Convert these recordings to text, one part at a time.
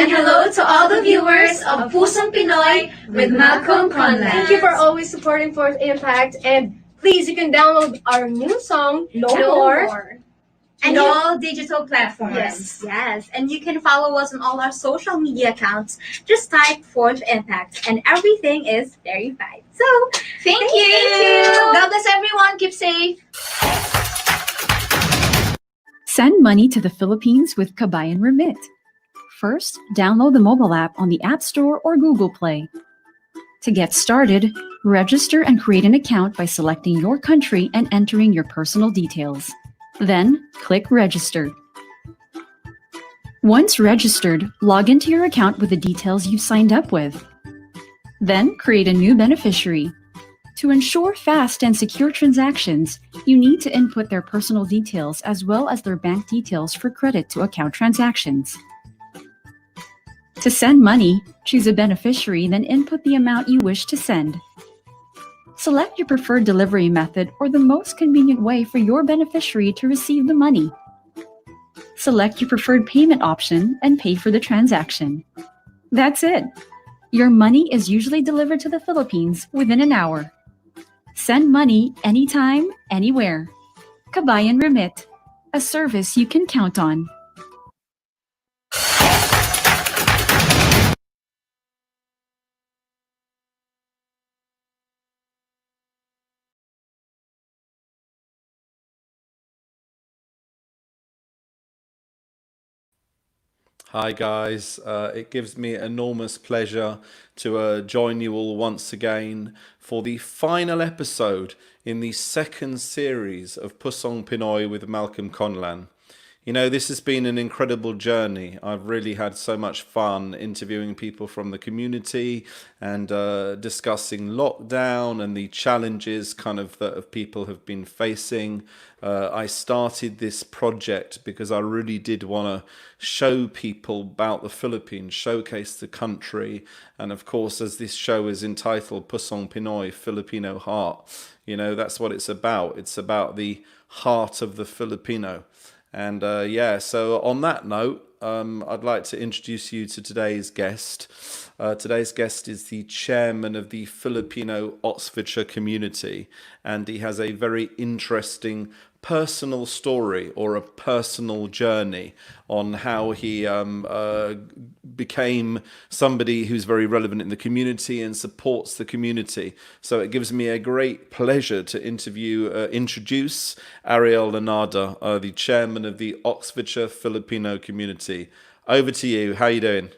And hello to all the viewers of Pusong Pinoy with Malcolm Conlan. Thank you for always supporting Fourth Impact. And please, you can download our new song, No More. And all digital platforms. Yes. And you can follow us on all our social media accounts. Just type Fourth Impact and everything is verified. So, Thank you. God bless everyone. Keep safe. Send money to the Philippines with Kabayan Remit. First, download the mobile app on the App Store or Google Play. To get started, register and create an account by selecting your country and entering your personal details. Then, click Register. Once registered, log into your account with the details you signed up with. Then, create a new beneficiary. To ensure fast and secure transactions, you need to input their personal details as well as their bank details for credit to account transactions. To send money, choose a beneficiary, then input the amount you wish to send. Select your preferred delivery method or the most convenient way for your beneficiary to receive the money. Select your preferred payment option and pay for the transaction. That's it. Your money is usually delivered to the Philippines within an hour. Send money anytime, anywhere. Kabayan Remit, a service you can count on. Hi guys, it gives me enormous pleasure to join you all once again for the final episode in the second series of Pusong Pinoy with Malcolm Conlan. You know, this has been an incredible journey. I've really had so much fun interviewing people from the community and discussing lockdown and the challenges that people have been facing. I started this project because I really did want to show people about the Philippines, showcase the country. And of course, as this show is entitled Pusong Pinoy, Filipino Heart, you know, that's what it's about. It's about the heart of the Filipino. And so on that note, I'd like to introduce you to today's guest. Today's guest is the chairman of the Filipino Oxfordshire community, and he has a very interesting personal story or a personal journey on how he became somebody who's very relevant in the community and supports the community. So it gives me a great pleasure to introduce Ariel Lanada, the chairman of the Oxfordshire Filipino community. Over to you. How are you doing?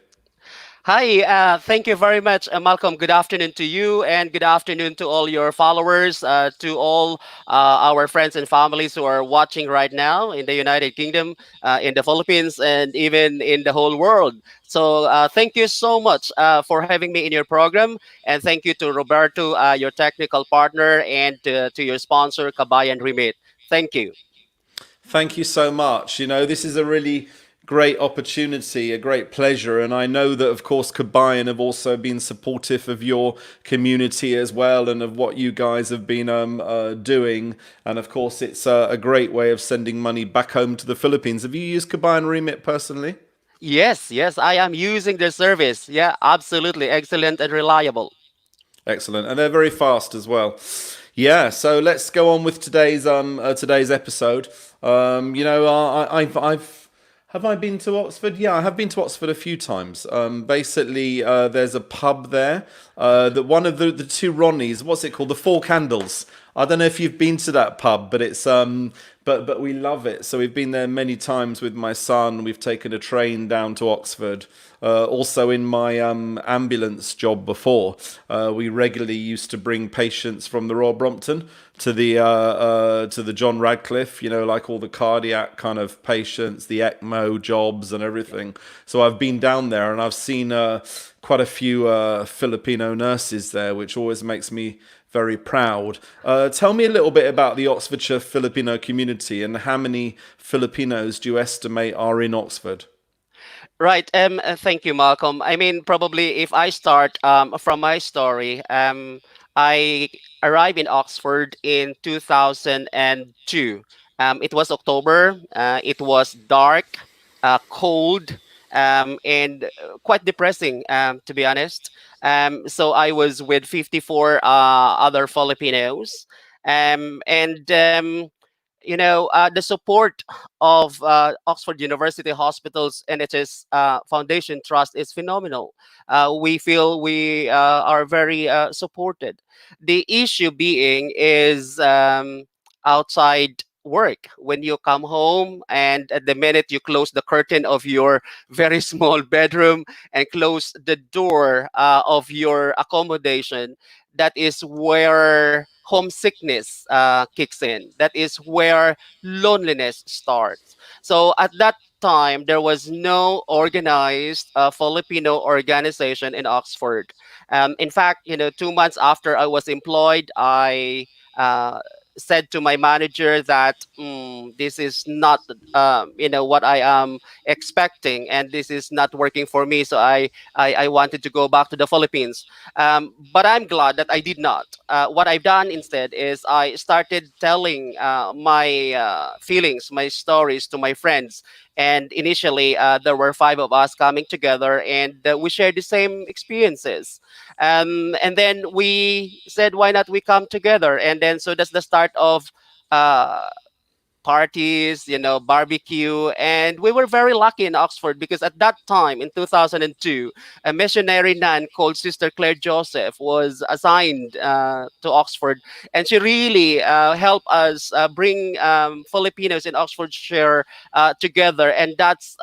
Hi, thank you very much, Malcolm. Good afternoon to you, and good afternoon to all your followers, to all our friends and families who are watching right now in the United Kingdom, in the Philippines, and even in the whole world. So thank you so much for having me in your program, and thank you to Roberto, your technical partner, and to your sponsor, Kabayan Remit. Thank you. Thank you so much. You know, this is a really great opportunity, a great pleasure, and I know that of course Kabayan have also been supportive of your community as well and of what you guys have been doing, and of course it's a great way of sending money back home to the Philippines. Have you used Kabayan Remit personally? Yes, I am using their service. Yeah, absolutely. Excellent and reliable. Excellent, and they're very fast as well. Yeah, so let's go on with today's episode. I've have I been to Oxford? Yeah, I have been to Oxford a few times. Basically, there's a pub there. That one of the two Ronnies, what's it called? The Four Candles. I don't know if you've been to that pub, but it's but we love it. So we've been there many times with my son. We've taken a train down to Oxford. Also in my ambulance job before, we regularly used to bring patients from the Royal Brompton to the John Radcliffe, you know, like all the cardiac kind of patients, the ECMO jobs and everything. So I've been down there and I've seen quite a few Filipino nurses there, which always makes me very proud. Tell me a little bit about the Oxfordshire Filipino community and how many Filipinos do you estimate are in Oxford? Right. Thank you, Malcolm. I mean, probably if I start from my story, I arrived in Oxford in 2002. It was October. It was dark, cold, and quite depressing, to be honest. So I was with 54 other Filipinos, and the support of Oxford University Hospitals NHS Foundation Trust is phenomenal. We feel we are very supported. The issue being is outside work when you come home, and at the minute you close the curtain of your very small bedroom and close the door of your accommodation, that is where homesickness kicks in. That is where loneliness starts. So at that time, there was no organized Filipino organization in Oxford. In fact, 2 months after I was employed, I uh, said to my manager that this is not what I am expecting, and this is not working for me, so I wanted to go back to the Philippines. But I'm glad that I did not. What I've done instead is I started telling my feelings, my stories to my friends. And initially, there were five of us coming together, and we shared the same experiences. And then we said, why not we come together? And then so that's the start of uh, parties, barbecue. And we were very lucky in Oxford because at that time in 2002, a missionary nun called Sister Claire Joseph was assigned to Oxford. And she really helped us bring Filipinos in Oxfordshire together. And that's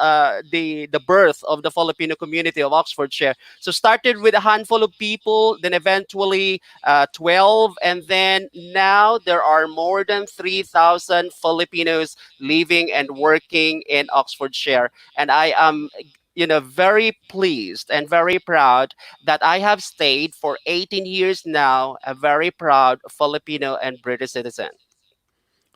the birth of the Filipino community of Oxfordshire. So started with a handful of people, then eventually 12, and then now there are more than 3,000 Filipinos living and working in Oxfordshire. And I am very pleased and very proud that I have stayed for 18 years now, a very proud Filipino and British citizen.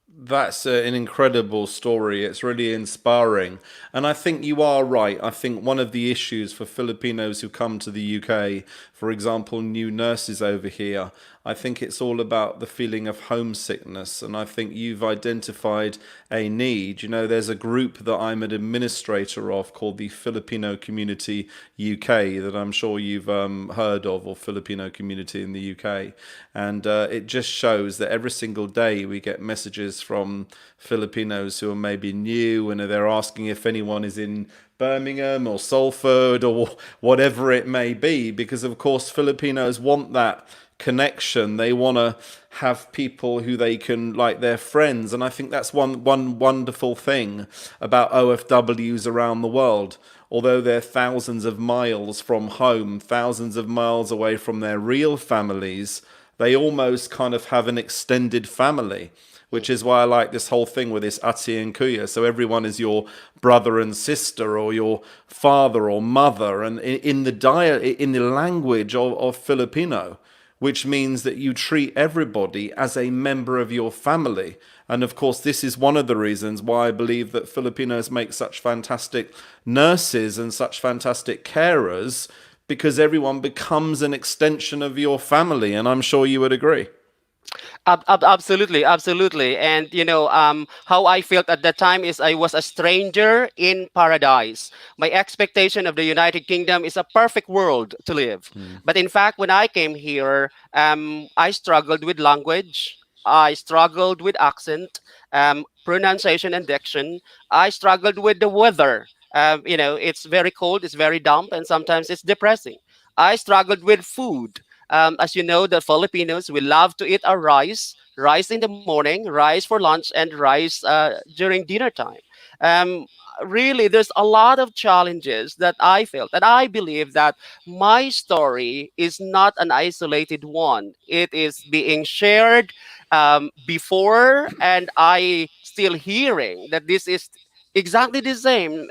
That's an incredible story. It's really inspiring. And I think you are right. I think one of the issues for Filipinos who come to the UK, for example, new nurses over here, I think it's all about the feeling of homesickness. And I think you've identified a need. There's a group that I'm an administrator of called the Filipino Community UK that I'm sure you've heard of, or Filipino community in the UK. And it just shows that every single day we get messages from Filipinos who are maybe new, and they're asking if anyone is in Birmingham or Salford or whatever it may be, because of course Filipinos want that connection. They want to have people who they can, like, their friends. And I think that's one wonderful thing about OFWs around the world. Although they're thousands of miles from home, thousands of miles away from their real families, they almost kind of have an extended family, which is why I like this whole thing with this ati and kuya. So everyone is your brother and sister, or your father or mother, and in the language of Filipino, which means that you treat everybody as a member of your family. And of course, this is one of the reasons why I believe that Filipinos make such fantastic nurses and such fantastic carers, because everyone becomes an extension of your family. And I'm sure you would agree. Absolutely, absolutely. And how I felt at that time is I was a stranger in paradise. My expectation of the United Kingdom is a perfect world to live. But in fact, when I came here, I struggled with language. I struggled with accent, pronunciation and diction. I struggled with the weather. It's very cold, it's very damp, and sometimes it's depressing. I struggled with food. As you know, the Filipinos, we love to eat our rice in the morning, rice for lunch, and rice during dinner time. Um, Really, there's a lot of challenges that I felt, and I believe that my story is not an isolated one. It is being shared before, and I still hearing that this is exactly the same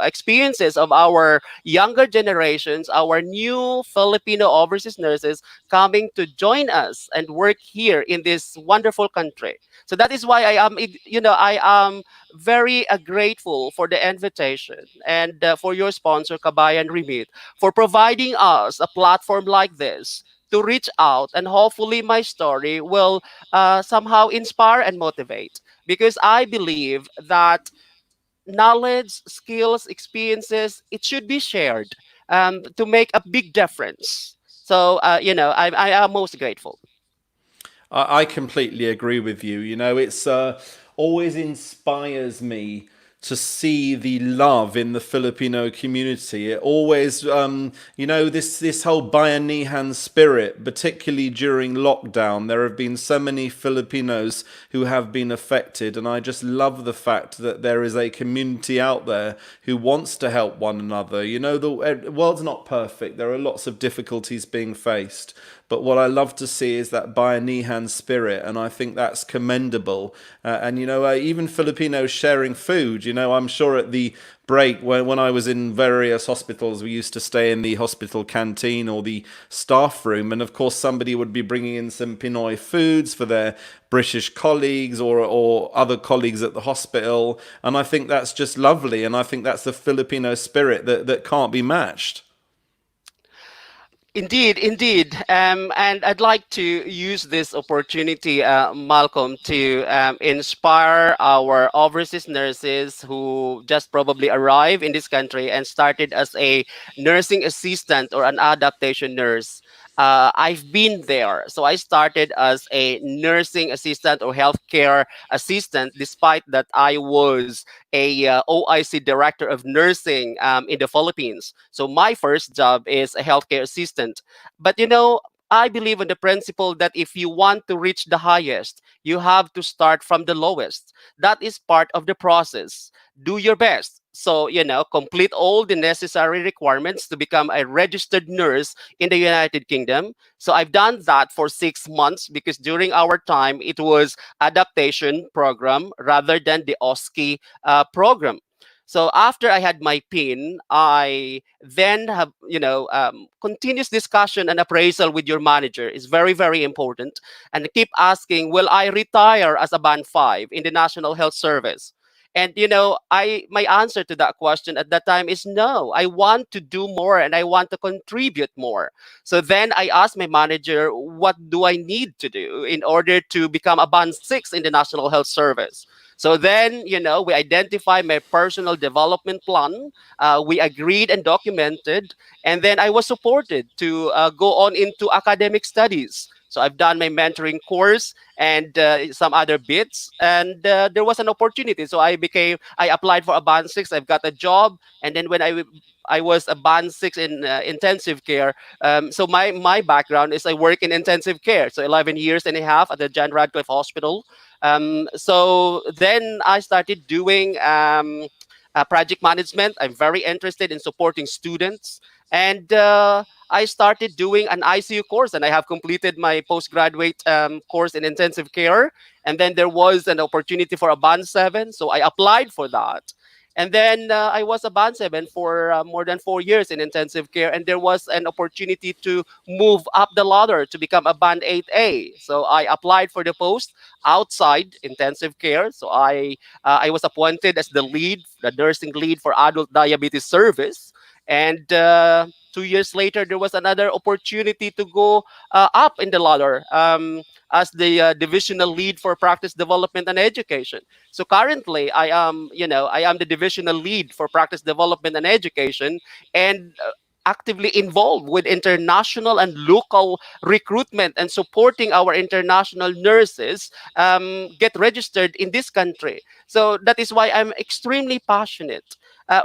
experiences of our younger generations, our new Filipino overseas nurses coming to join us and work here in this wonderful country. So that is why I am very grateful for the invitation, and for your sponsor Kabayan Remit for providing us a platform like this to reach out, and hopefully my story will somehow inspire and motivate, because I believe that knowledge, skills, experiences, it should be shared to make a big difference. So, I am most grateful. I completely agree with you. You know, it's always inspires me to see the love in the Filipino community. It always, this whole Bayanihan spirit, particularly during lockdown, there have been so many Filipinos who have been affected, and I just love the fact that there is a community out there who wants to help one another. You know, the world's not perfect. There are lots of difficulties being faced. But what I love to see is that Bayanihan spirit, and I think that's commendable. Even Filipinos sharing food. You know, I'm sure at the break when I was in various hospitals, we used to stay in the hospital canteen or the staff room, and of course somebody would be bringing in some Pinoy foods for their British colleagues or other colleagues at the hospital, and I think that's just lovely, and I think that's the Filipino spirit that can't be matched. Indeed, indeed. And I'd like to use this opportunity, Malcolm, to inspire our overseas nurses who just probably arrived in this country and started as a nursing assistant or an adaptation nurse. I've been there. So I started as a nursing assistant or healthcare assistant, despite that I was a OIC director of nursing in the Philippines. So my first job is a healthcare assistant. But I believe in the principle that if you want to reach the highest, you have to start from the lowest. That is part of the process. Do your best. So, complete all the necessary requirements to become a registered nurse in the United Kingdom. So I've done that for 6 months because during our time, it was adaptation program rather than the OSCE program. So after I had my PIN, I then have, continuous discussion and appraisal with your manager is very, very important. And keep asking, will I retire as a band 5 in the National Health Service? And my answer to that question at that time is no. I want to do more and I want to contribute more. So then I asked my manager, what do I need to do in order to become a band 6 in the National Health Service? So then, we identified my personal development plan. We agreed and documented, and then I was supported to go on into academic studies. So I've done my mentoring course and some other bits, and there was an opportunity. So I applied for a band 6. I've got a job, and then when I was a band 6 in intensive care. So my background is I work in intensive care. So 11 years and a half at the John Radcliffe Hospital. So then I started doing project management. I'm very interested in supporting students. And I started doing an ICU course, and I have completed my postgraduate course in intensive care. And then there was an opportunity for a band 7. So I applied for that. And then I was a band 7 for more than 4 years in intensive care. And there was an opportunity to move up the ladder to become a band 8A. So I applied for the post outside intensive care. So I was appointed as the nursing lead for adult diabetes service. And 2 years later, there was another opportunity to go up in the ladder as the divisional lead for practice development and education. So currently, I am the divisional lead for practice development and education, and actively involved with international and local recruitment and supporting our international nurses get registered in this country. So that is why I'm extremely passionate.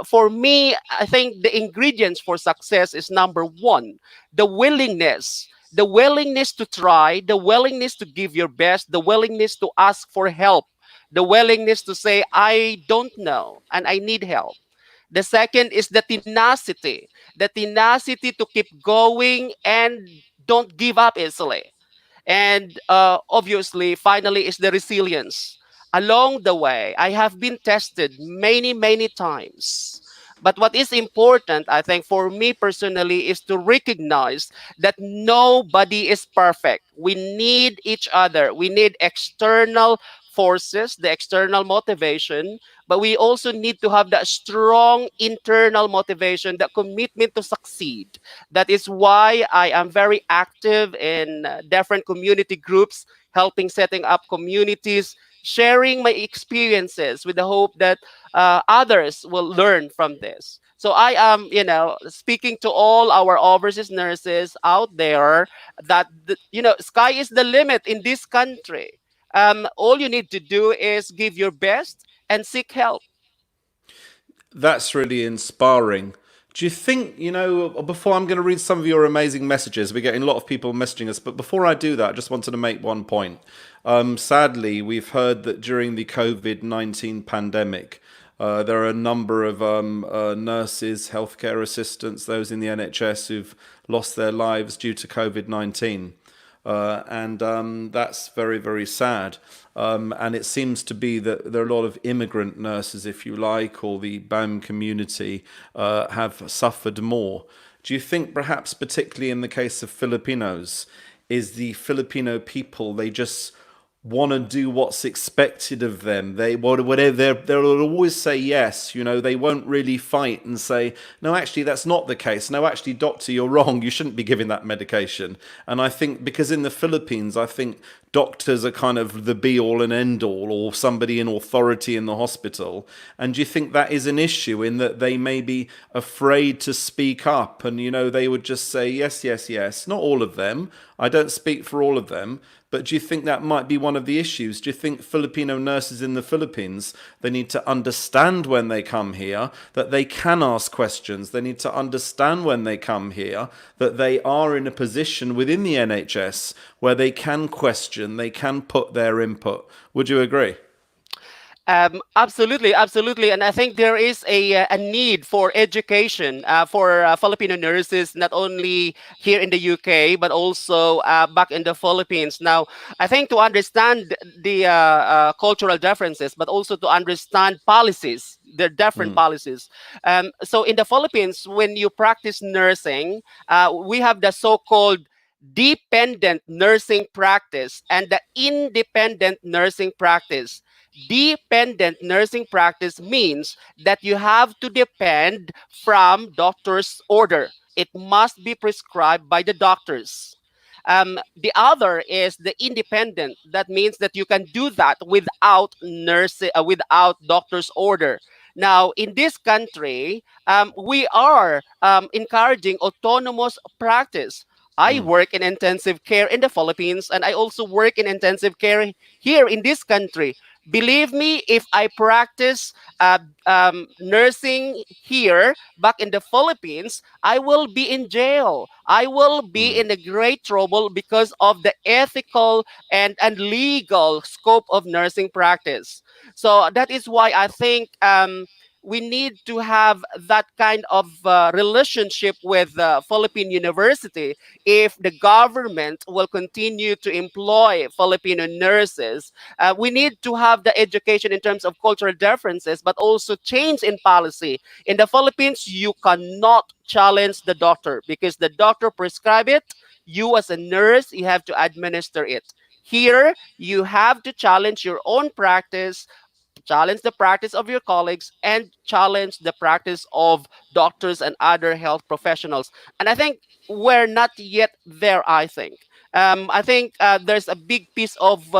For me, I think the ingredients for success is number one, the willingness. The willingness to try, the willingness to give your best, the willingness to ask for help, the willingness to say, I don't know and I need help. The second is the tenacity to keep going and don't give up easily. And obviously, finally, is the resilience. Along the way, I have been tested many, many times. But what is important, I think, for me personally, is to recognize that nobody is perfect. We need each other. We need external forces, the external motivation, but we also need to have that strong internal motivation, that commitment to succeed. That is why I am very active in different community groups, helping setting up communities, sharing my experiences with the hope that others will learn from this. So I am, speaking to all our overseas nurses out there that, sky is the limit in this country. All you need to do is give your best and seek help. That's really inspiring. Do you think, before I'm going to read some of your amazing messages, we're getting a lot of people messaging us, but before I do that, I just wanted to make one point. Sadly, we've heard that during the COVID-19 pandemic, there are a number of nurses, healthcare assistants, those in the NHS who've lost their lives due to COVID-19. And that's very, very sad. And it seems to be that there are a lot of immigrant nurses, if you like, or the BAM community have suffered more. Do you think perhaps, particularly in the case of Filipinos, is the Filipino people, they just want to do what's expected of them? They'll always say yes. They won't really fight and say, no, actually that's not the case. No, actually, doctor, you're wrong, you shouldn't be giving that medication. And I think because in the Philippines, I think doctors are kind of the be all and end all, or somebody in authority in the hospital. And do you think that is an issue, in that they may be afraid to speak up, and they would just say yes, yes, yes? Not all of them, I don't speak for all of them, but do you think that might be one of the issues? Do you think Filipino nurses in the Philippines, they need to understand when they come here that they can ask questions? They need to understand when they come here that they are in a position within the NHS where they can question, they can put their input. Would you agree? Absolutely, absolutely, and I think there is a need for education for Filipino nurses, not only here in the UK but also back in the Philippines. Now, I think to understand the cultural differences, but also to understand policies, the different policies. So in the Philippines, when you practice nursing, we have the so-called dependent nursing practice and the independent nursing practice. Dependent nursing practice means that you have to depend from doctor's order. It must be prescribed by the doctors. The other is the independent. That means that you can do that without doctor's order. Now, in this country, we are encouraging autonomous practice. I work in intensive care in the Philippines, and I also work in intensive care here in this country. Believe me, if I practice nursing here back in the Philippines, I will be in jail. I will be in a great trouble because of the ethical and legal scope of nursing practice. So that is why I think we need to have that kind of relationship with Philippine University if the government will continue to employ Filipino nurses. We need to have the education in terms of cultural differences, but also change in policy. In the Philippines, you cannot challenge the doctor because the doctor prescribe it. You as a nurse, you have to administer it. Here, you have to challenge your own practice, challenge the practice of your colleagues, and challenge the practice of doctors and other health professionals. And I think we're not yet there, I think. I think there's a big piece of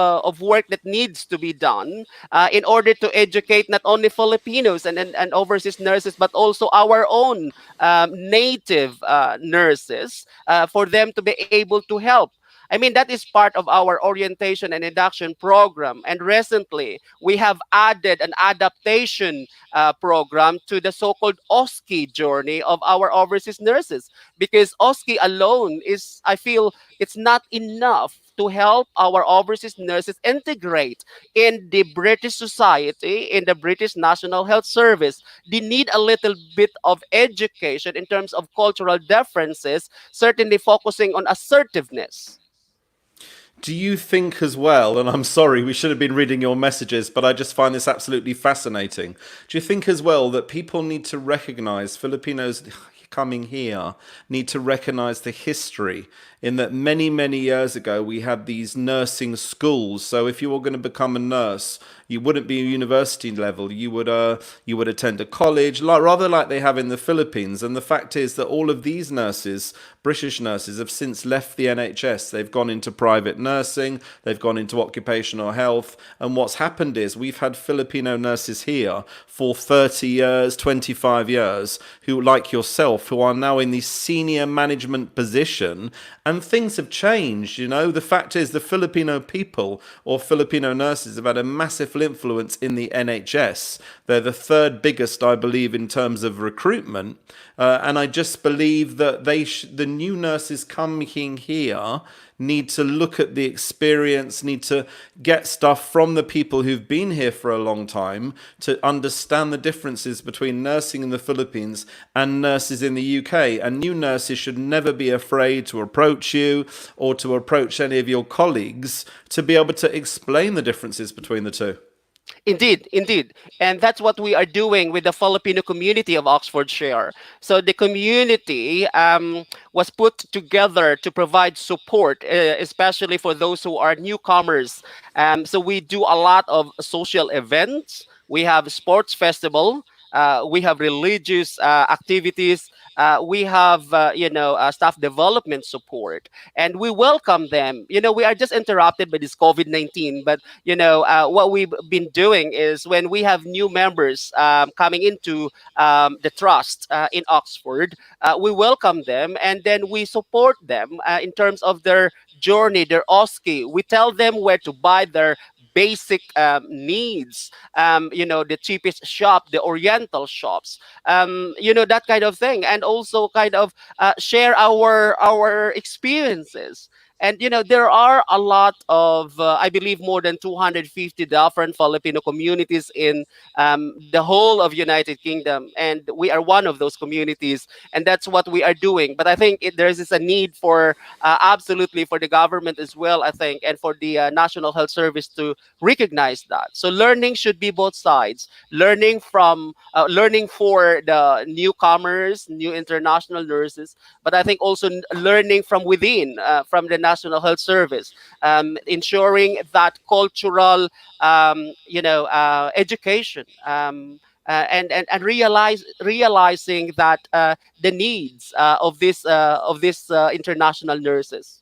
work that needs to be done in order to educate not only Filipinos and overseas nurses, but also our own native nurses for them to be able to help. I mean, that is part of our orientation and induction program. And recently, we have added an adaptation program to the so-called OSCE journey of our overseas nurses. Because OSCE alone is, I feel, it's not enough to help our overseas nurses integrate in the British society, in the British National Health Service. They need a little bit of education in terms of cultural differences, certainly focusing on assertiveness. Do you think as well, and I'm sorry, we should have been reading your messages, but I just find this absolutely fascinating. Do you think as well that people need to recognize Filipinos, you coming here need to recognize the history in that many, many years ago, we had these nursing schools. So if you were going to become a nurse, you wouldn't be a university level. You would attend a college, rather like they have in the Philippines. And the fact is that all of these nurses, British nurses, have since left the NHS. They've gone into private nursing. They've gone into occupational health. And what's happened is we've had Filipino nurses here for 30 years, 25 years, who, like yourself, who are now in the senior management position. And things have changed, you know. The fact is the Filipino people or Filipino nurses have had a massive influence in the NHS. They're the third biggest, I believe, in terms of recruitment. And I just believe that the new nurses coming here need to look at the experience, need to get stuff from the people who've been here for a long time to understand the differences between nursing in the Philippines and nurses in the UK. And new nurses should never be afraid to approach you or to approach any of your colleagues to be able to explain the differences between the two. Indeed, indeed. And that's what we are doing with the Filipino community of Oxfordshire. So the community was put together to provide support, especially for those who are newcomers. So we do a lot of social events. We have sports festival. We have religious activities. We have, staff development support, and we welcome them. We are just interrupted by this COVID-19, but what we've been doing is when we have new members coming into the trust in Oxford, we welcome them, and then we support them in terms of their journey, their OSCE. We tell them where to buy their basic needs, the cheapest shop, the oriental shops, that kind of thing, and also kind of share our experiences. And there are a lot of, I believe, more than 250 different Filipino communities in the whole of United Kingdom, and we are one of those communities, and that's what we are doing. But I think there is a need for absolutely for the government as well, I think, and for the National Health Service to recognize that. So learning should be both sides. Learning for the newcomers, new international nurses, but I think also learning from within, from the National Health Service, ensuring that cultural, education, and realizing that the needs of this international nurses.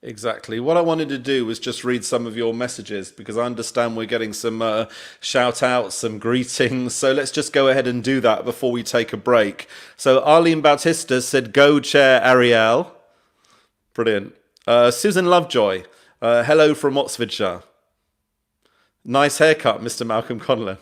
Exactly. What I wanted to do was just read some of your messages because I understand we're getting some shout outs, some greetings. So let's just go ahead and do that before we take a break. So Arlene Bautista said, "Go chair, Ariel." Brilliant. Susan Lovejoy, hello from Oxfordshire. Nice haircut, Mr. Malcolm Conlan.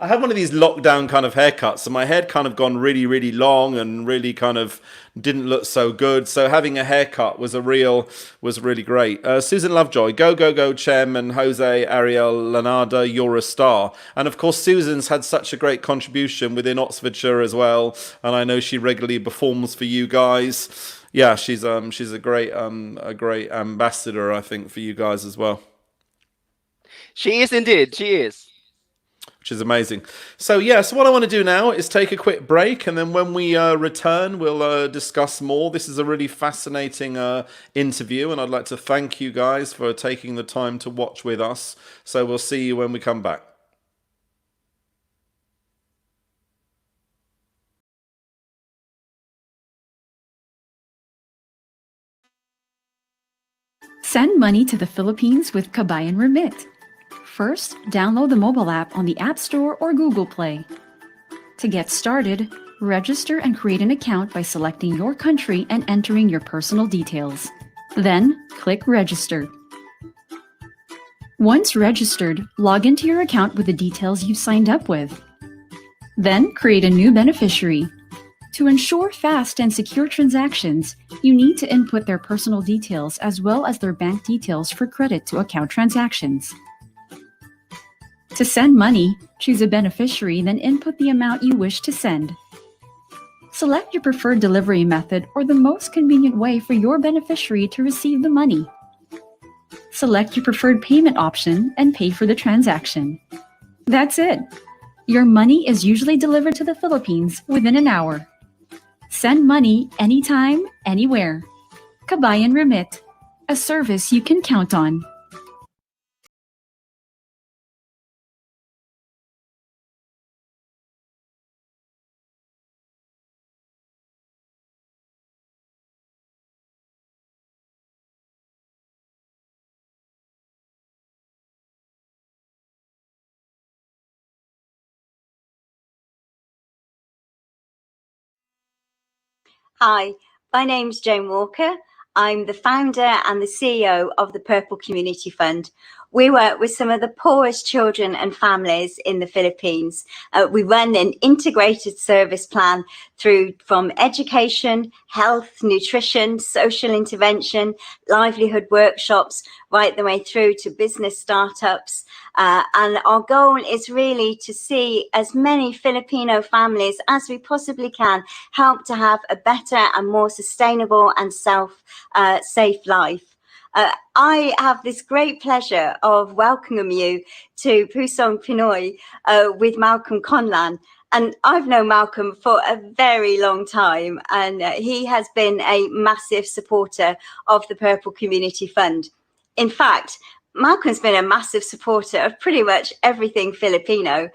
I had one of these lockdown kind of haircuts, so my head kind of gone really, really long and really kind of didn't look so good. So having a haircut was really great. Susan Lovejoy, go, Chairman Jose Ariel Lanada, you're a star. And of course, Susan's had such a great contribution within Oxfordshire as well, and I know she regularly performs for you guys. Yeah, she's a great ambassador, I think, for you guys as well. She is indeed. She is. Which is amazing. So what I want to do now is take a quick break, and then when we return, we'll discuss more. This is a really fascinating interview, and I'd like to thank you guys for taking the time to watch with us. So we'll see you when we come back. Send money to the Philippines with Kabayan Remit. First, download the mobile app on the App Store or Google Play. To get started, register and create an account by selecting your country and entering your personal details. Then, click Register. Once registered, log into your account with the details you've signed up with. Then, create a new beneficiary. To ensure fast and secure transactions, you need to input their personal details as well as their bank details for credit to account transactions. To send money, choose a beneficiary, then input the amount you wish to send. Select your preferred delivery method or the most convenient way for your beneficiary to receive the money. Select your preferred payment option and pay for the transaction. That's it. Your money is usually delivered to the Philippines within an hour. Send money anytime, anywhere. Kabayan Remit, a service you can count on. Hi, my name's Jane Walker. I'm the founder and the CEO of the Purple Community Fund. We work with some of the poorest children and families in the Philippines. We run an integrated service plan from education, health, nutrition, social intervention, livelihood workshops, right the way through to business startups. And our goal is really to see as many Filipino families as we possibly can help to have a better and more sustainable and safe life. I have this great pleasure of welcoming you to Pusong Pinoy with Malcolm Conlan. And I've known Malcolm for a very long time, and he has been a massive supporter of the Purple Community Fund. In fact, Malcolm's been a massive supporter of pretty much everything Filipino.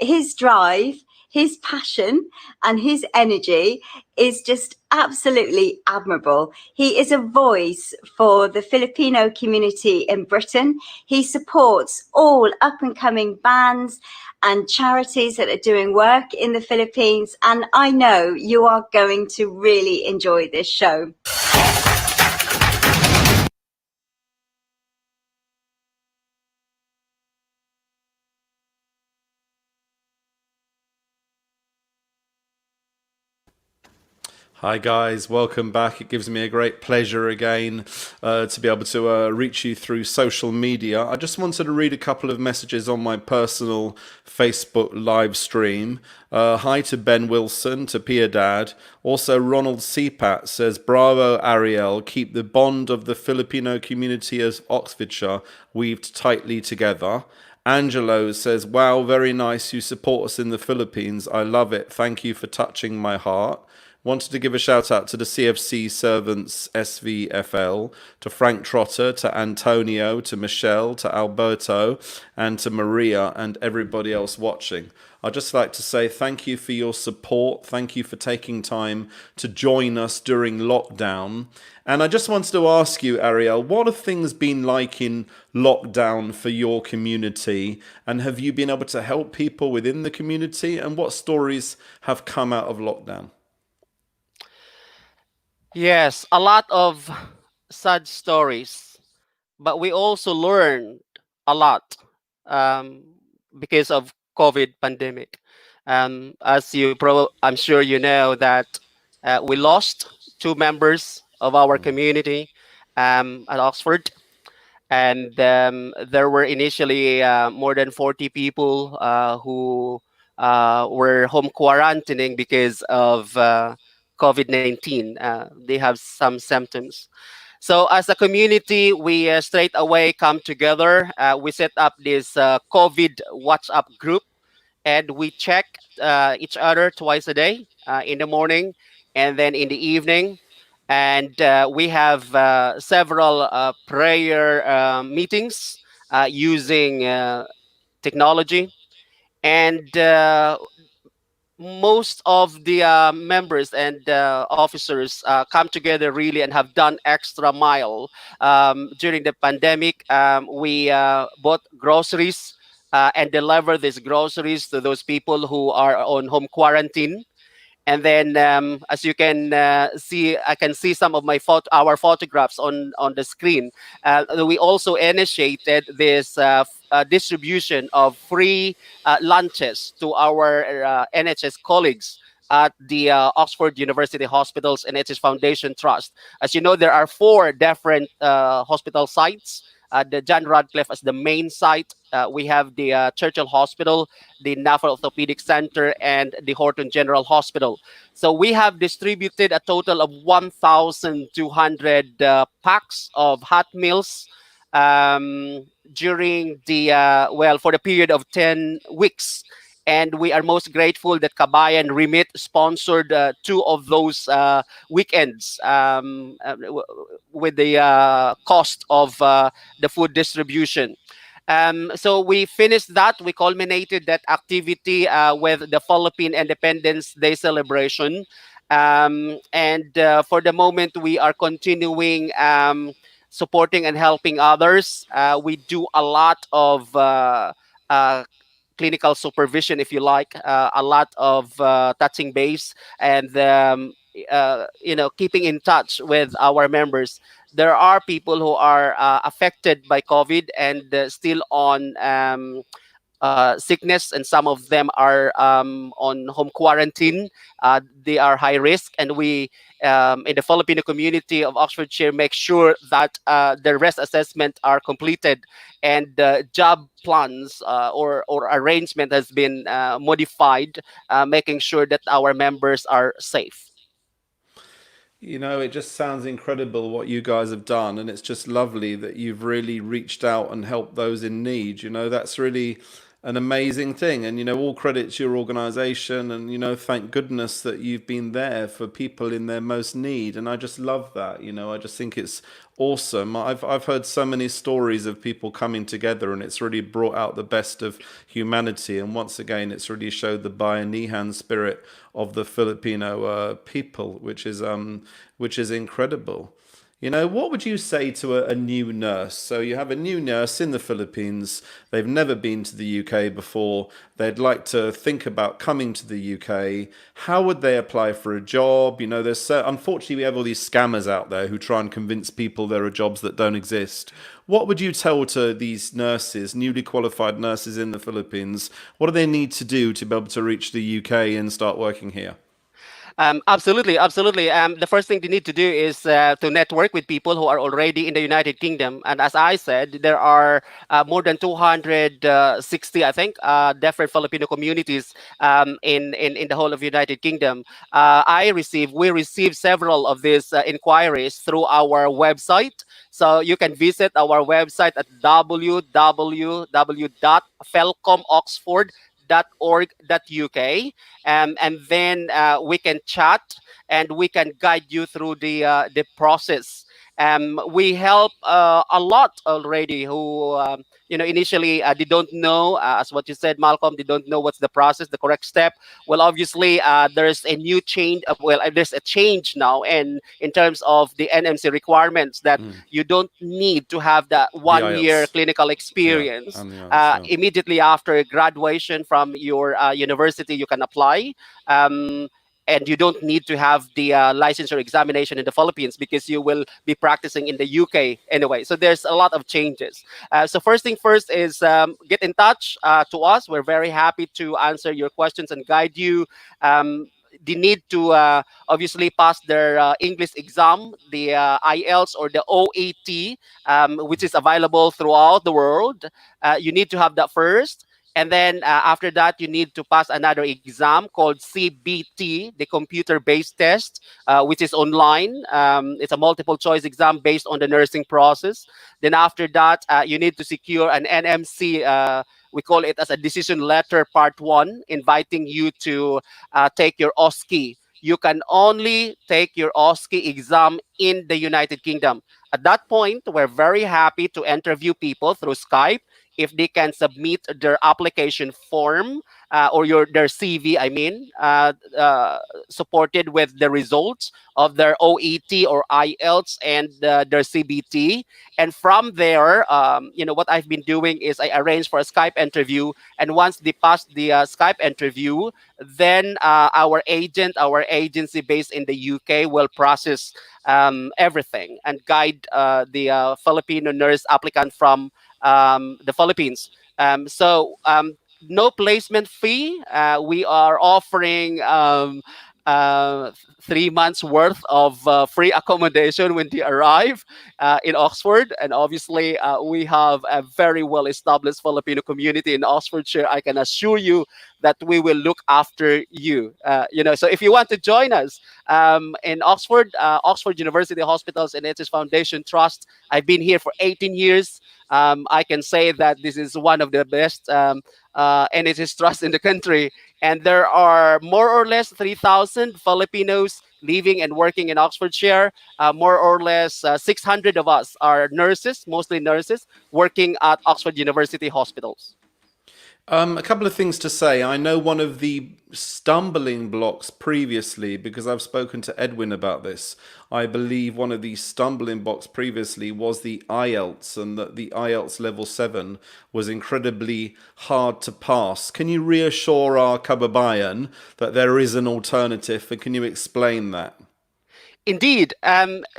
His drive, his passion, and his energy is just absolutely admirable. He is a voice for the Filipino community in Britain. He supports all up and coming bands and charities that are doing work in the Philippines. And I know you are going to really enjoy this show. Hi guys, welcome back. It gives me a great pleasure again to be able to reach you through social media. I just wanted to read a couple of messages on my personal Facebook live stream. Hi to Ben Wilson, to Pia Dad. Also Ronald Cpat says, bravo Ariel, keep the bond of the Filipino community of Oxfordshire weaved tightly together. Angelo says, wow, very nice. You support us in the Philippines. I love it. Thank you for touching my heart. Wanted to give a shout out to the CFC servants SVFL, to Frank Trotter, to Antonio, to Michelle, to Alberto, and to Maria and everybody else watching. I'd just like to say thank you for your support. Thank you for taking time to join us during lockdown. And I just wanted to ask you, Ariel, what have things been like in lockdown for your community? And have you been able to help people within the community? And what stories have come out of lockdown? Yes, a lot of sad stories, but we also learned a lot um, because of COVID pandemic. I'm sure you know that we lost two members of our community at Oxford, and there were initially more than 40 people who were home quarantining because of COVID-19. They have some symptoms. So as a community, we straight away come together. We set up this COVID WhatsApp group, and we check each other twice a day, in the morning and then in the evening. And we have several prayer meetings using technology. And most of the members and officers come together really and have done extra mile during the pandemic. We bought groceries and deliver these groceries to those people who are on home quarantine. And then, as you can see, I can see some of our photographs on the screen. We also initiated this distribution of free lunches to our NHS colleagues at the Oxford University Hospitals NHS Foundation Trust. As you know, there are four different hospital sites. The John Radcliffe as the main site. We have the Churchill Hospital, the NAFA Orthopedic Center, and the Horton General Hospital. So we have distributed a total of 1,200 packs of hot meals during the, for the period of 10 weeks. And we are most grateful that Kabayan Remit sponsored two of those weekends with the cost of the food distribution. So we finished that. We culminated that activity with the Philippine Independence Day celebration. And for the moment, we are continuing supporting and helping others. We do a lot of uh, clinical supervision, if you like, a lot of touching base, and keeping in touch with our members. There are people who are affected by COVID and still on sickness, and some of them are on home quarantine. They are high risk, and we in the Filipino community of Oxfordshire make sure that the rest assessment are completed, and job plans or arrangement has been modified, making sure that our members are safe. You know, it just sounds incredible what you guys have done, and it's just lovely that you've really reached out and helped those in need. You know, that's really an amazing thing. And, you know, all credit to your organization, and, you know, thank goodness that you've been there for people in their most need. And I just love that. You know, I just think it's awesome. I've heard so many stories of people coming together, and it's really brought out the best of humanity. And once again, it's really showed the Bayanihan spirit of the Filipino people, which is incredible. You know, what would you say to a new nurse? So you have a new nurse in the Philippines. They've never been to the UK before. They'd like to think about coming to the UK. How would they apply for a job? You know, unfortunately, we have all these scammers out there who try and convince people there are jobs that don't exist. What would you tell to these nurses, newly qualified nurses in the Philippines? What do they need to do to be able to reach the UK and start working here? Absolutely, absolutely. The first thing you need to do is to network with people who are already in the United Kingdom. And as I said, there are more than 260, I think, different Filipino communities in the whole of United Kingdom. We receive several of these inquiries through our website. So you can visit our website at www.felcomoxford.org.uk, and then we can chat and we can guide you through the process. We help a lot already who initially they don't know, as what you said, Malcolm, they don't know what's the process, the correct step. Well, obviously there's a new change. There's a change now in terms of the NMC requirements that you don't need to have that The 1 year IELTS. clinical Yeah, experience. and the IELTS, yeah. Immediately after graduation from your university, you can apply. Um, and you don't need to have the licensure examination in the Philippines because you will be practicing in the UK anyway. So there's a lot of changes. So first thing first is get in touch to us. We're very happy to answer your questions and guide you. They need to obviously pass their English exam, the IELTS or the OET, which is available throughout the world. You need to have that first. And then after that, you need to pass another exam called CBT, the computer-based test, which is online. It's a multiple choice exam based on the nursing process. Then after that, you need to secure an NMC. We call it as a decision letter part 1, inviting you to take your OSCE. You can only take your OSCE exam in the United Kingdom. At that point, we're very happy to interview people through Skype if they can submit their application form or their CV, I mean, supported with the results of their OET or IELTS and their CBT. And from there, what I've been doing is I arrange for a Skype interview. And once they pass the Skype interview, then our agency based in the UK will process everything and guide the Filipino nurse applicant from the Philippines. No placement fee. We are offering 3 months worth of free accommodation when they arrive in Oxford. And obviously, we have a very well established Filipino community in Oxfordshire. I can assure you that we will look after you. So if you want to join us in Oxford, Oxford University Hospitals and NHS Foundation Trust, I've been here for 18 years. I can say that this is one of the best and it is trust in the country. And there are more or less 3,000 Filipinos living and working in Oxfordshire. More or less 600 of us are nurses, mostly nurses, working at Oxford University hospitals. A couple of things to say. I know one of the stumbling blocks previously, because I've spoken to Edwin about this. I believe one of the stumbling blocks previously was the IELTS, and that the IELTS level 7 was incredibly hard to pass. Can you reassure our kababayan that there is an alternative, and can you explain that? Indeed.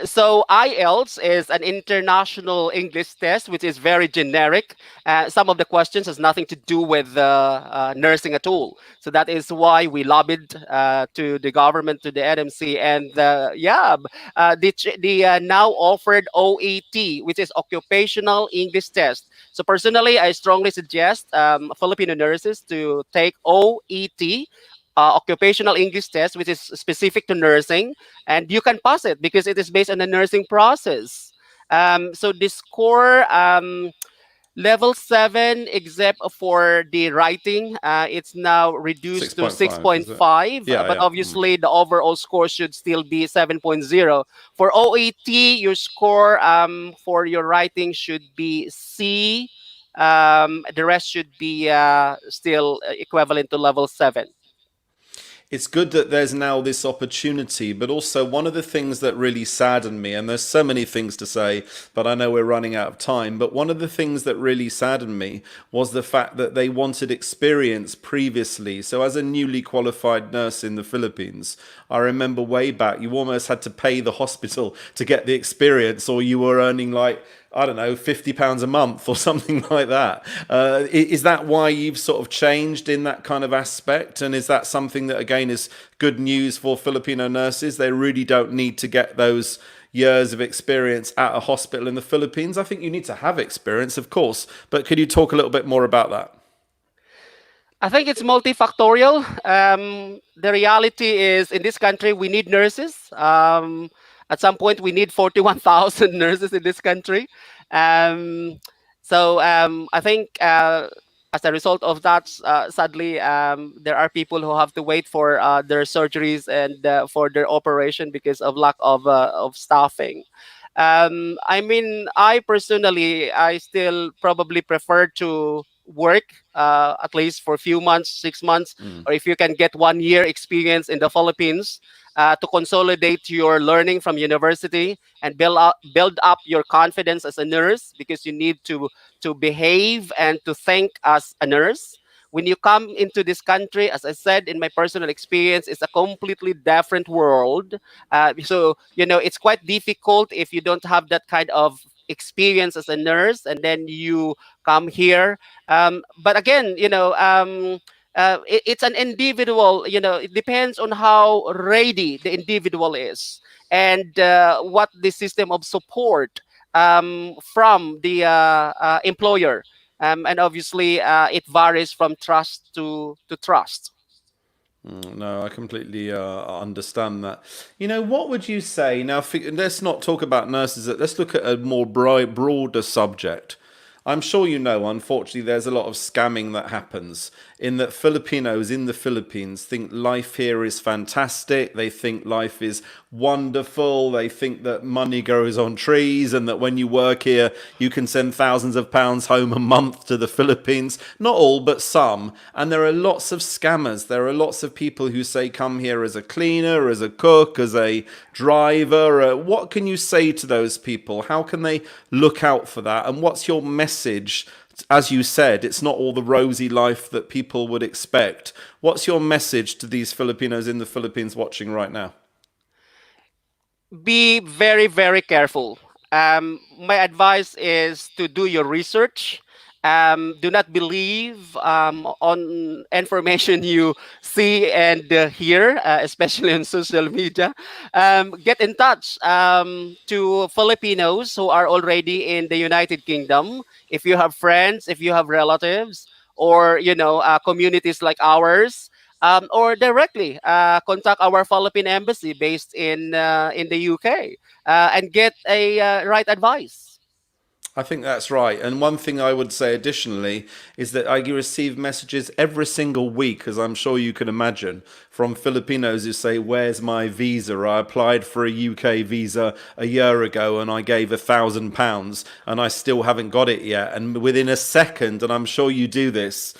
So IELTS is an international English test, which is very generic. Some of the questions has nothing to do with nursing at all. So that is why we lobbied to the government, to the NMC, and the now offered OET, which is Occupational English Test. So personally, I strongly suggest Filipino nurses to take OET, Occupational English Test, which is specific to nursing, and you can pass it because it is based on the nursing process. So the score, level 7, except for the writing, it's now reduced to 6.5, is it? 6.5, Yeah, but yeah. obviously the overall score should still be 7.0. For OET, your score for your writing should be C. The rest should be still equivalent to level 7. It's good that there's now this opportunity, but also one of the things that really saddened me, and there's so many things to say, but I know we're running out of time, but one of the things that really saddened me was the fact that they wanted experience previously. So as a newly qualified nurse in the Philippines, I remember way back, you almost had to pay the hospital to get the experience, or you were earning like, I don't know, £50 a month or something like that. Is that why you've sort of changed in that kind of aspect? And is that something that, again, is good news for Filipino nurses? They really don't need to get those years of experience at a hospital in the Philippines. I think you need to have experience, of course. But could you talk a little bit more about that? I think it's multifactorial. The reality is, in this country, we need nurses. At some point, we need 41,000 nurses in this country. I think as a result of that, sadly, there are people who have to wait for their surgeries and for their operation because of lack of staffing. I mean, I personally, I still probably prefer to work at least for a few months, 6 months, or if you can get 1 year experience in the Philippines to consolidate your learning from university and build up your confidence as a nurse, because you need to behave and to think as a nurse. When you come into this country, as I said, in my personal experience, it's a completely different world. So, it's quite difficult if you don't have that kind of experience as a nurse and then you come here. But again, it's an individual, it depends on how ready the individual is and what the system of support from the employer. And obviously, it varies from trust to trust. No, I completely understand that. What would you say now? Let's not talk about nurses. Let's look at a more broader subject. I'm sure unfortunately, there's a lot of scamming that happens in that Filipinos in the Philippines think life here is fantastic. They think life is wonderful. They think that money grows on trees and that when you work here, you can send thousands of pounds home a month to the Philippines. Not all, but some. And there are lots of scammers. There are lots of people who say, come here as a cleaner, as a cook, as a driver. What can you say to those people? How can they look out for that? And what's your message? As you said, it's not all the rosy life that people would expect. What's your message to these Filipinos in the Philippines watching right now? Be very, very careful. My advice is to do your research. Do not believe on information you see and hear, especially on social media. Get in touch to Filipinos who are already in the United Kingdom. If you have friends, if you have relatives, or communities like ours, or directly contact our Philippine embassy based in the UK and get a right advice. I think that's right. And one thing I would say additionally is that I receive messages every single week, as I'm sure you can imagine, from Filipinos who say, "Where's my visa? I applied for a UK visa a year ago and I gave £1,000 and I still haven't got it yet." And within a second, and I'm sure you do this,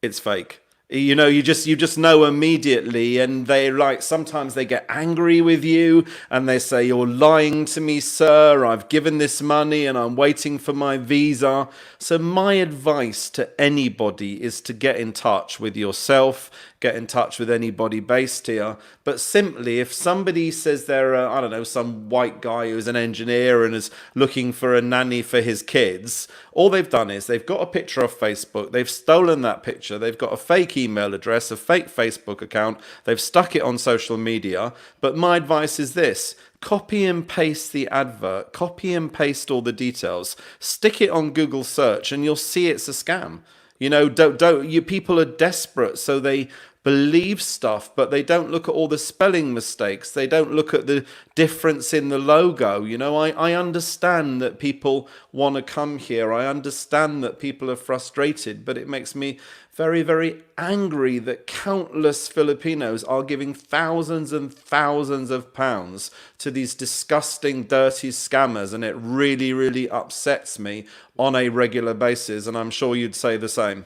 it's fake. You know, you just know immediately, and they like sometimes they get angry with you and they say, "You're lying to me, sir. I've given this money and I'm waiting for my visa." So my advice to anybody is to get in touch with yourself, get in touch with anybody based here. But simply, if somebody says they're, I don't know, some white guy who's an engineer and is looking for a nanny for his kids, all they've done is they've got a picture off Facebook, they've stolen that picture, they've got a fake email address, a fake Facebook account, they've stuck it on social media. But my advice is this: copy and paste the advert, copy and paste all the details, stick it on Google search, and you'll see it's a scam. You know, don't you people are desperate, so they believe stuff, but they don't look at all the spelling mistakes. They don't look at the difference in the logo. You know, I understand that people want to come here. I understand that people are frustrated, but it makes me very, very angry that countless Filipinos are giving thousands and thousands of pounds to these disgusting, dirty scammers, and it really, really upsets me on a regular basis, and I'm sure you'd say the same.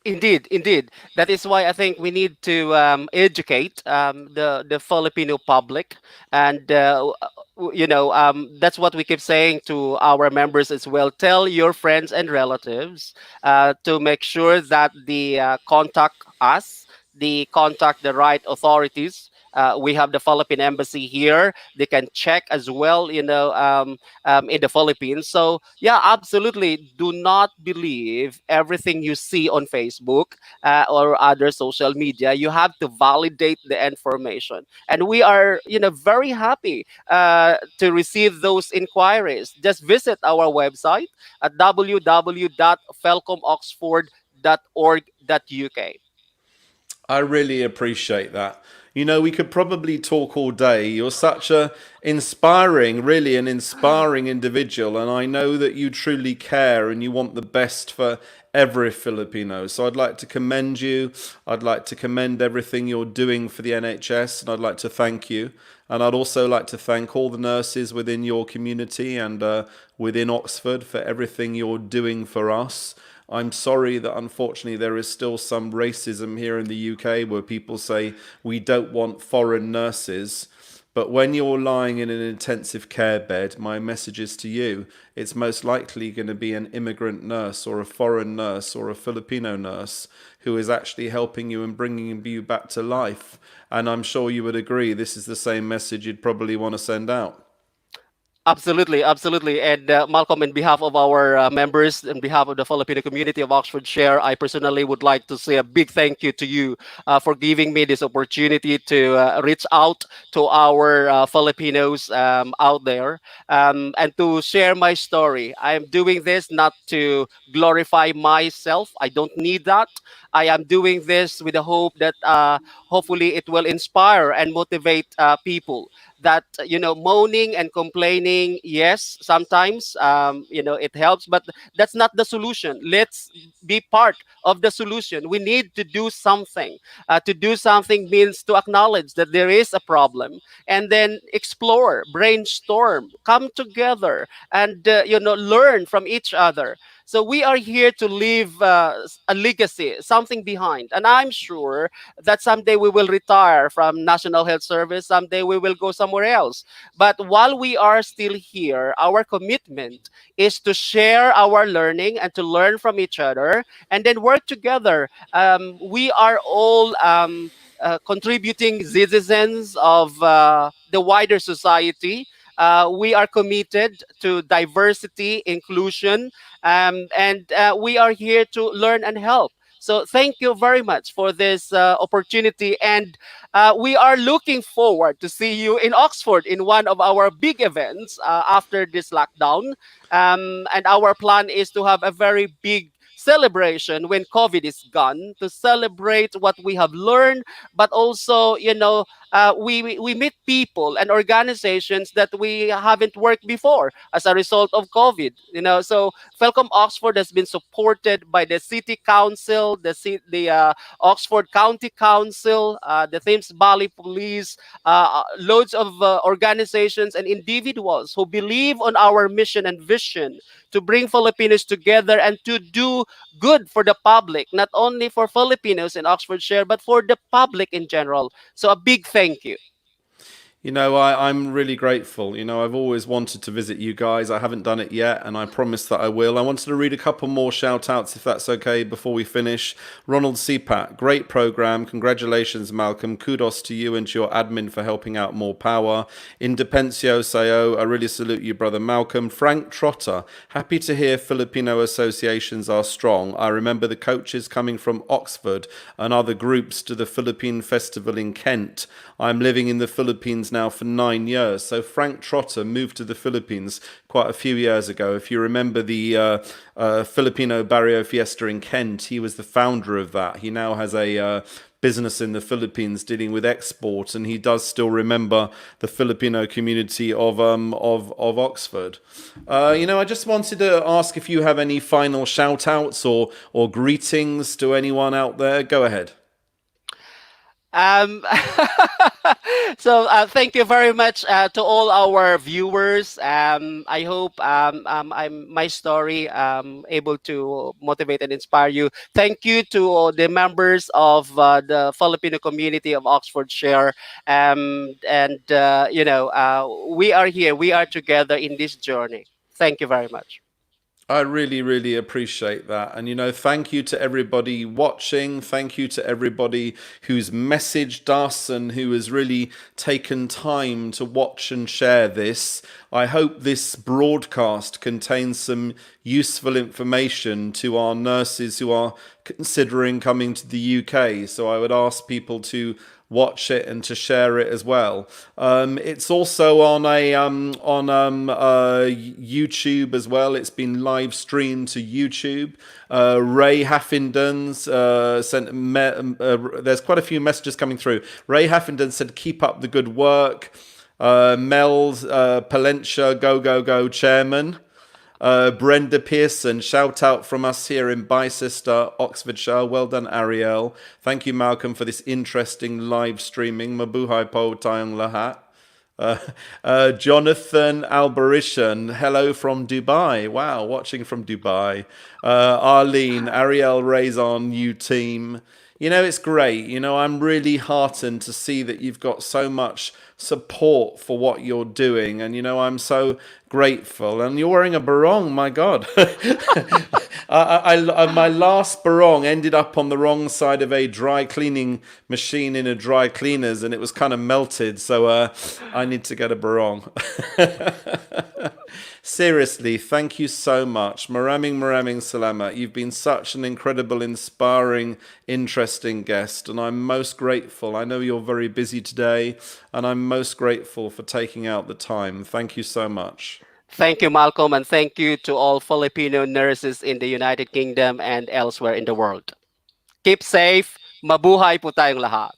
Indeed, indeed. That is why I think we need to educate the Filipino public, and that's what we keep saying to our members as well. Tell your friends and relatives to make sure that the contact us, the contact the right authorities. We have the Philippine embassy here. They can check as well, in the Philippines. So yeah, absolutely. Do not believe everything you see on Facebook or other social media. You have to validate the information, and we are, very happy to receive those inquiries. Just visit our website at www.felcomoxford.org.uk. I really appreciate that. You know, we could probably talk all day. You're such a inspiring, really an inspiring individual, and I know that you truly care and you want the best for every Filipino. So I'd like to commend you. I'd like to commend everything you're doing for the NHS, and I'd like to thank you. And I'd also like to thank all the nurses within your community and within Oxford for everything you're doing for us. I'm sorry that unfortunately there is still some racism here in the UK where people say we don't want foreign nurses. But when you're lying in an intensive care bed, my message is to you, it's most likely going to be an immigrant nurse or a foreign nurse or a Filipino nurse who is actually helping you and bringing you back to life. And I'm sure you would agree this is the same message you'd probably want to send out. Absolutely, absolutely. And Malcolm, on behalf of our members, on behalf of the Filipino community of Oxfordshire, I personally would like to say a big thank you to you for giving me this opportunity to reach out to our Filipinos out there, and to share my story. I am doing this not to glorify myself. I don't need that. I am doing this with the hope that hopefully it will inspire and motivate people that, moaning and complaining, yes, sometimes, it helps, but that's not the solution. Let's be part of the solution. We need to do something. To do something means to acknowledge that there is a problem, and then explore, brainstorm, come together, and learn from each other. So we are here to leave a legacy, something behind. And I'm sure that someday we will retire from National Health Service. Someday we will go somewhere else. But while we are still here, our commitment is to share our learning and to learn from each other and then work together. We are all contributing citizens of the wider society. We are committed to diversity, inclusion, and we are here to learn and help. So thank you very much for this opportunity, and we are looking forward to see you in Oxford in one of our big events after this lockdown. And our plan is to have a very big celebration when COVID is gone, to celebrate what we have learned, but also, we meet people and organizations that we haven't worked before as a result of COVID. So Felcom Oxford has been supported by the City Council, the Oxford County Council, the Thames Valley Police, loads of organizations and individuals who believe on our mission and vision to bring Filipinos together and to do good for the public, not only for Filipinos in Oxfordshire, but for the public in general. So a big thank you. I'm really grateful. I've always wanted to visit you guys. I haven't done it yet, and I promise that I will. I wanted to read a couple more shout outs, if that's okay, before we finish. Ronald Seapat, great program. Congratulations, Malcolm. Kudos to you and to your admin for helping out. More power. Indepencio Sayo, I really salute you, brother Malcolm. Frank Trotter, happy to hear Filipino associations are strong. I remember the coaches coming from Oxford and other groups to the Philippine Festival in Kent. I'm living in the Philippines now for 9 years. So Frank Trotter moved to the Philippines quite a few years ago. If you remember the Filipino Barrio Fiesta in Kent, he was the founder of that. He now has a business in the Philippines dealing with export, and he does still remember the Filipino community of Oxford. I just wanted to ask if you have any final shout outs or greetings to anyone out there. Go ahead. So thank you very much to all our viewers. I hope my story able to motivate and inspire you. Thank you to the members of the Filipino community of Oxfordshire. We are here. We are together in this journey. Thank you very much. I really, really appreciate that. And, thank you to everybody watching. Thank you to everybody who's messaged us and who has really taken time to watch and share this. I hope this broadcast contains some useful information to our nurses who are considering coming to the UK. So I would ask people to watch it and to share it as well. It's also on YouTube as well. It's been live streamed to YouTube. Ray Haffington's there's quite a few messages coming through. Ray Haffington said, "Keep up the good work." Mel's Palencia, go chairman. Brenda Pearson, shout out from us here in Bicester, Oxfordshire. Well done, Ariel. Thank you, Malcolm, for this interesting live streaming. Mabuhay po tayong lahat. Jonathan Alberishan, hello from Dubai. Wow, watching from Dubai. Arlene, Ariel Raison, new team. It's great. I'm really heartened to see that you've got so much support for what you're doing. And, I'm so grateful. And you're wearing a barong, my God. My last barong ended up on the wrong side of a dry cleaning machine in a dry cleaners, and it was kind of melted. So I need to get a barong. Seriously, thank you so much. Maraming salamat. You've been such an incredible, inspiring, interesting guest, and I'm most grateful. I know you're very busy today, and I'm most grateful for taking out the time. Thank you so much. Thank you, Malcolm, and thank you to all Filipino nurses in the United Kingdom and elsewhere in the world. Keep safe. Mabuhay po tayong lahat.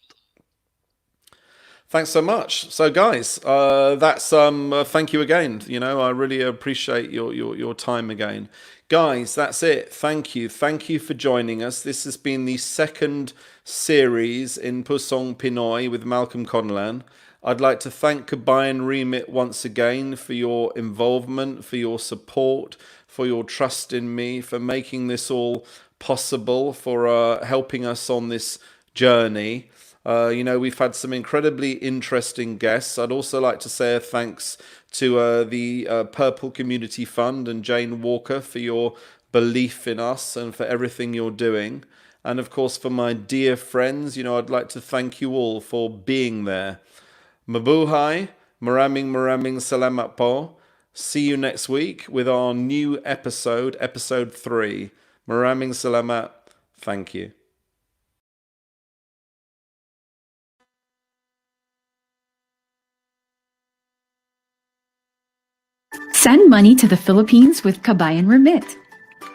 Thanks so much. So, guys, that's thank you again. I really appreciate your time again, guys. That's it. Thank you for joining us. This has been the second series in Pusong Pinoy with Malcolm Conlan. I'd like to thank Kabayan Remit once again for your involvement, for your support, for your trust in me, for making this all possible, for helping us on this journey. We've had some incredibly interesting guests. I'd also like to say a thanks to the Purple Community Fund and Jane Walker for your belief in us and for everything you're doing. And of course, for my dear friends, I'd like to thank you all for being there. Mabuhay, maraming salamat po. See you next week with our new episode 3. Maraming salamat. Thank you. Send money to the Philippines with Kabayan Remit.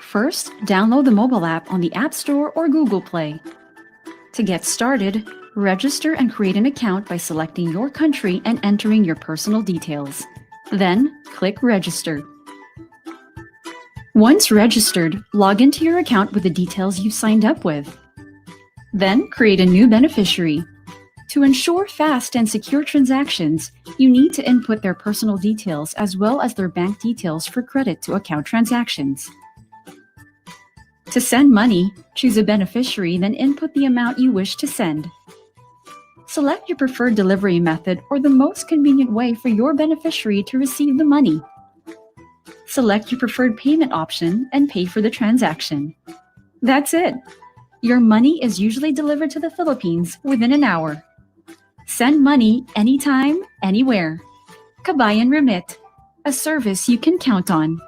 First, download the mobile app on the App Store or Google Play. To get started, Register and create an account by selecting your country and entering your personal details. Then, click Register. Once registered, log into your account with the details you signed up with. Then, create a new beneficiary. To ensure fast and secure transactions, you need to input their personal details as well as their bank details for credit to account transactions. To send money, choose a beneficiary, then input the amount you wish to send. Select your preferred delivery method or the most convenient way for your beneficiary to receive the money. Select your preferred payment option and pay for the transaction. That's it. Your money is usually delivered to the Philippines within an hour. Send money anytime, anywhere. Kabayan Remit, a service you can count on.